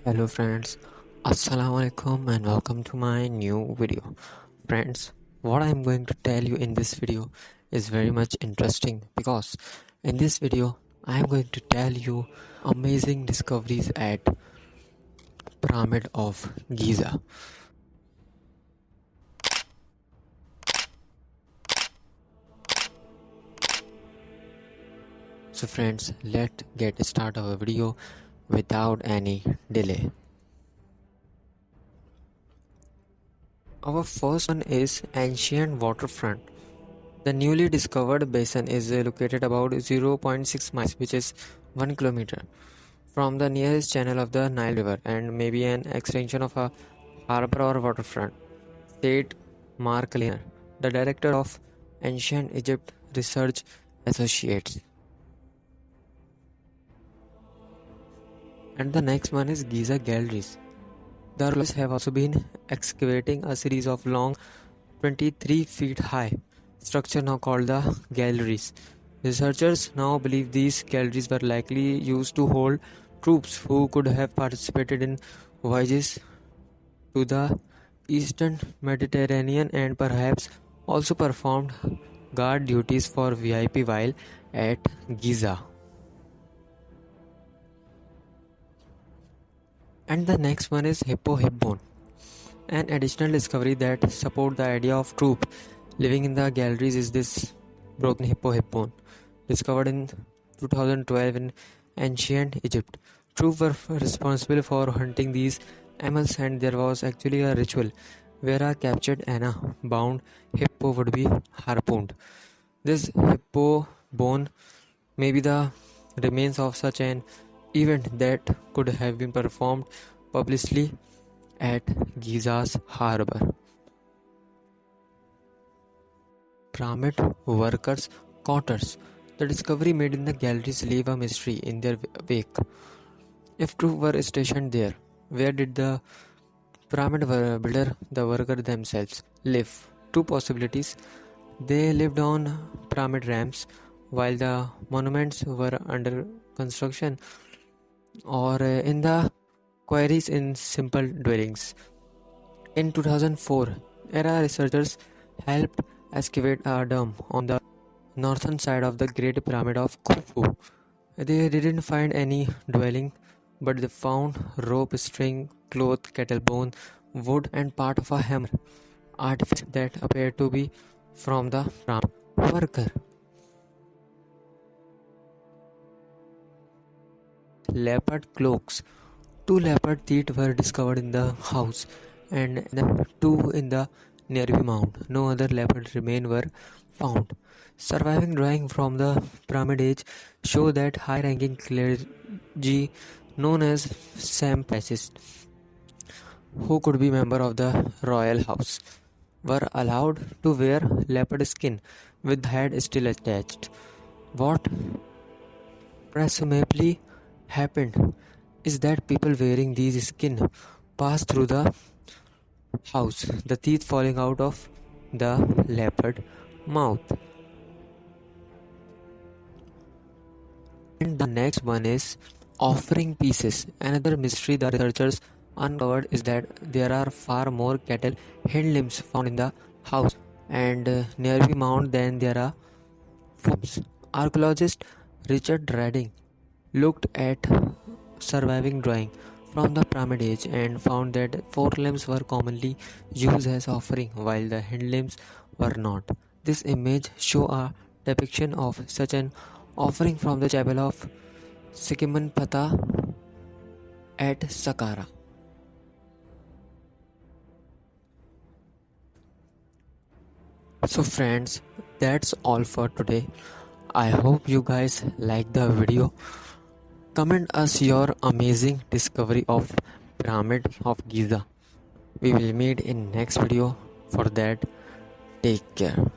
Hello friends, Assalamu alaikum and welcome to my new video. Friends, what I am going to tell you in this video is very much interesting because in this video I am going to tell you amazing discoveries at Pyramid of Giza. So friends, let's get start our video without any delay. Our first one is ancient waterfront. The newly discovered basin is located about 0.6 miles, which is 1 kilometer, from the nearest channel of the Nile River and maybe an extension of a harbor or waterfront, said Mark Lehner, the director of Ancient Egypt Research Associates. And the next one is Giza Galleries. The archaeologists have also been excavating a series of long 23 feet high structure now called the galleries. Researchers now believe these galleries were likely used to hold troops who could have participated in voyages to the eastern Mediterranean and perhaps also performed guard duties for VIP while at Giza. And the next one is hip bone, an additional discovery that support the idea of troop living in the galleries is this broken hip bone, discovered in 2012 in ancient Egypt. Troops were responsible for hunting these animals, and there was actually a ritual where a captured bound hippo would be harpooned. This hippo bone may be the remains of such an event that could have been performed publicly at Giza's harbor. Pyramid workers' quarters. The discovery made in the galleries leave a mystery in their wake. If troops were stationed there, where did the pyramid builder, the worker themselves, live? Two possibilities. They lived on pyramid ramps while the monuments were under construction, or in the quarries in simple dwellings. In 2004, era researchers helped excavate a dome on the northern side of the Great Pyramid of Khufu. They didn't find any dwelling, but they found rope, string, cloth, kettle bone, wood, and part of a hammer, artifacts that appeared to be from the pyramid worker. Leopard cloaks. Two leopard teeth were discovered in the house, and two in the nearby mound. No other leopard remains were found. Surviving drawings from the pyramid age show that high-ranking clergy known as satraps, who could be member of the royal house, were allowed to wear leopard skin with the head still attached. What presumably happened is that people wearing these skin passed through the house, the teeth falling out of the leopard mouth. And the next one is offering pieces. Another mystery the researchers uncovered is that there are far more cattle hind limbs found in the house and nearby mound than there are forms. Archaeologist Richard Redding looked at surviving drawing from the pyramid age and found that forelimbs were commonly used as offering while the hind limbs were not. This image shows a depiction of such an offering from the chapel of Sikimanpata at Saqqara. So friends, that's all for today. I hope you guys like the video. Comment us your amazing discovery of Pyramid of Giza. We will meet in next video. For that, take care.